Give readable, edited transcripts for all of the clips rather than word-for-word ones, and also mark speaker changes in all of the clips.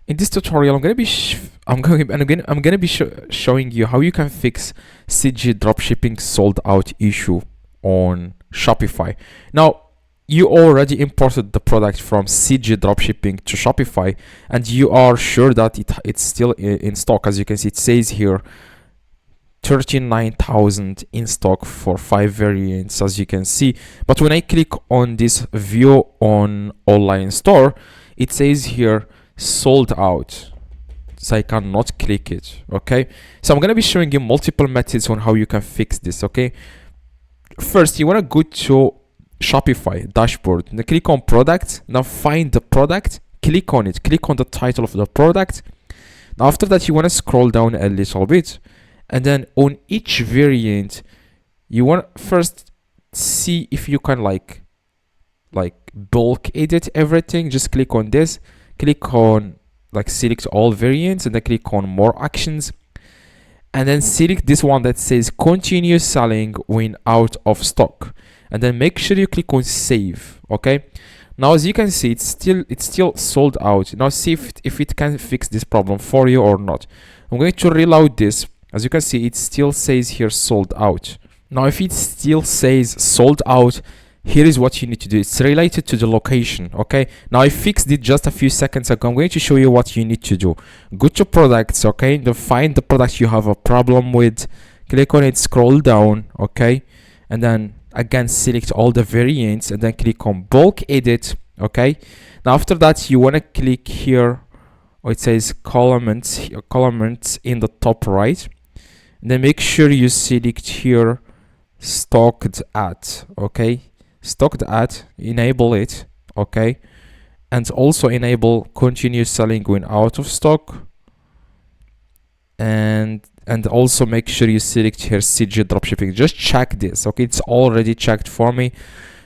Speaker 1: In this tutorial, I'm gonna be showing you how you can fix CG dropshipping sold out issue on Shopify. Now, you already imported the product from CG dropshipping to Shopify, and you are sure that it's still in stock. As you can see, it says here 39,000 in stock for 5 variants, as you can see. But when I click on this view on online store, it says here sold out, so I cannot click it. Okay, so I'm gonna be showing you multiple methods on how you can fix this. Okay, first you want to go to Shopify dashboard, now click on product, now find the product, click on it, click on the title of the product. Now after that, you want to scroll down a little bit, and then on each variant you want to first see if you can like bulk edit everything. Just click on this, click on select all variants, and then click on more actions, and then select this one that says continue selling when out of stock, and then make sure you click on save. Okay, now as you can see, it's still sold out. Now see if it can fix this problem for you or not. I'm going to reload this. As you can see, it still says here sold out. Now if it still says sold out, here is what you need to do. It's related to the location. Okay, now I fixed it just a few seconds ago. I'm going to show you what you need to do. Go to products. Okay, then find the product you have a problem with, click on it, scroll down. Okay, and then again select all the variants, and then click on bulk edit. Okay, now after that you want to click here, it says columns in the top right, and then make sure you select here stocked at. Okay, stocked at, enable it. Okay, and also enable continue selling when out of stock, and also make sure you select here CG dropshipping. Just check this. Okay, it's already checked for me.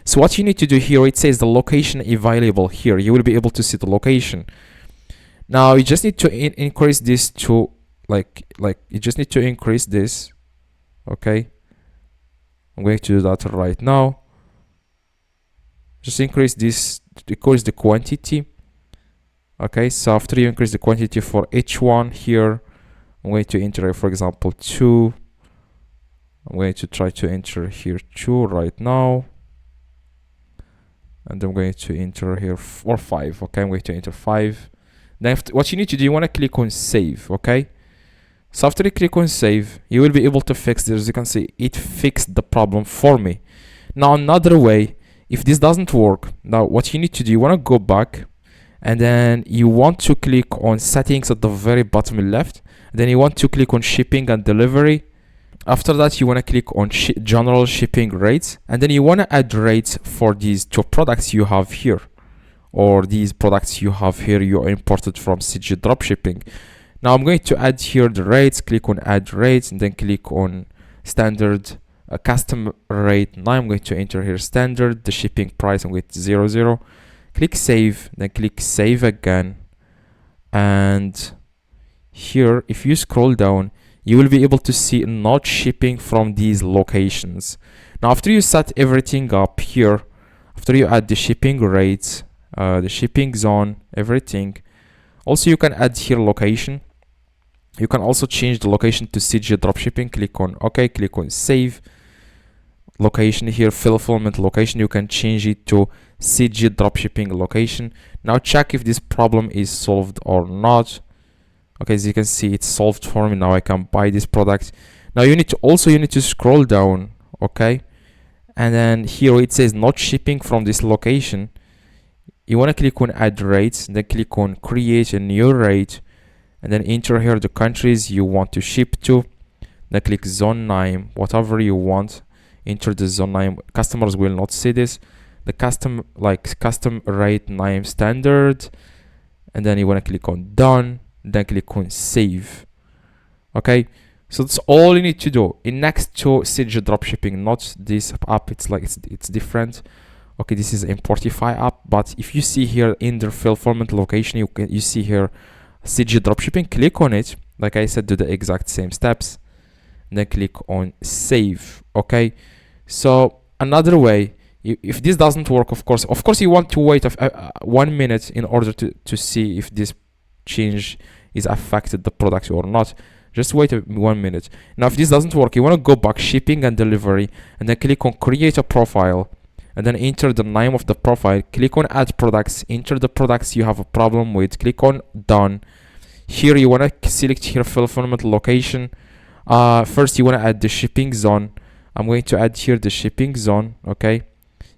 Speaker 1: So what you need to do here, it says the location available here. You will be able to see the location. Now you just need to increase this to you just need to increase this. Okay, I'm going to do that right now. Just increase this, increase the quantity. Okay, so after you increase the quantity for each one here, I'm going to enter, for example, 2. I'm going to try to enter here 2 right now, and I'm going to enter here 5. Okay, I'm going to enter 5. Then what you need to do, you want to click on save. Okay, so after you click on save, you will be able to fix this. As you can see, it fixed the problem for me. Now another way, if this doesn't work, now what you need to do, you want to go back, and then you want to click on settings at the very bottom left. Then you want to click on shipping and delivery. After that, you want to click on general shipping rates, and then you want to add rates for these 2 products you have here, or these products you have here you imported from CG dropshipping. Now I'm going to add here the rates. Click on add rates, and then click on standard custom rate. Now I'm going to enter here standard, the shipping price, I'm going to 00. Click save, then click save again, and here if you scroll down, you will be able to see not shipping from these locations. Now after you set everything up here, after you add the shipping rates, the shipping zone, everything, also you can add here location. You can also change the location to CG dropshipping. Click on OK, click on save. Location here, fulfillment location, you can change it to CG dropshipping location. Now check if this problem is solved or not. Okay, as you can see, it's solved for me. Now I can buy this product. Now you need to scroll down. Okay, and then here it says not shipping from this location. You want to click on add rates, then click on create a new rate, and then enter here the countries you want to ship to. Then click zone name, whatever you want, enter the zone name. Customers will not see this. The custom rate name standard, and then you want to click on done, then click on save. Okay, so that's all you need to do. In next to CG dropshipping, not this app, it's different. Okay, this is Importify app, but if you see here in the fulfillment location, you see here CG dropshipping. Click on it. Like I said, do the exact same steps, and then click on save. Okay, so another way, if this doesn't work, of course you want to wait 1 minute in order to see if this change is affected the product or not. Just wait 1 minute. Now if this doesn't work, you want to go back shipping and delivery, and then click on create a profile, and then enter the name of the profile, click on add products, enter the products you have a problem with, click on done. Here you want to select here fulfillment location. First you want to add the shipping zone. I'm going to add here the shipping zone. Okay,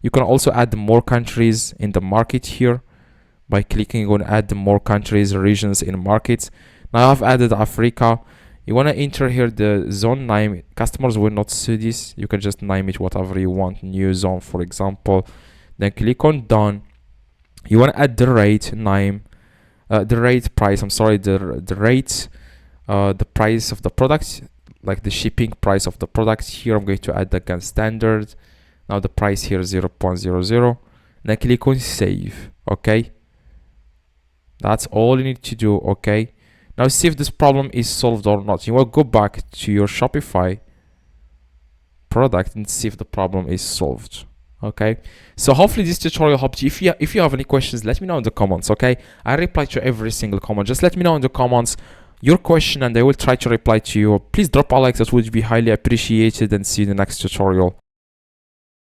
Speaker 1: you can also add more countries in the market here by clicking on add more countries, regions in markets. Now I've added Africa. You want to enter here the zone name. Customers will not see this. You can just name it whatever you want, new zone for example. Then click on done. You want to add the rate name, the rate price, I'm sorry, the rate, the price of the product, like the shipping price of the product. Here I'm going to add again standard. Now the price here is 0.00. Then click on save. Okay, that's all you need to do. Okay, now see if this problem is solved or not. You will go back to your Shopify product and see if the problem is solved. Okay, so hopefully this tutorial helped you. If you have any questions, let me know in the comments. Okay, I reply to every single comment. Just let me know in the comments your question and I will try to reply to you. Please drop a like, that would be highly appreciated, and see you in the next tutorial.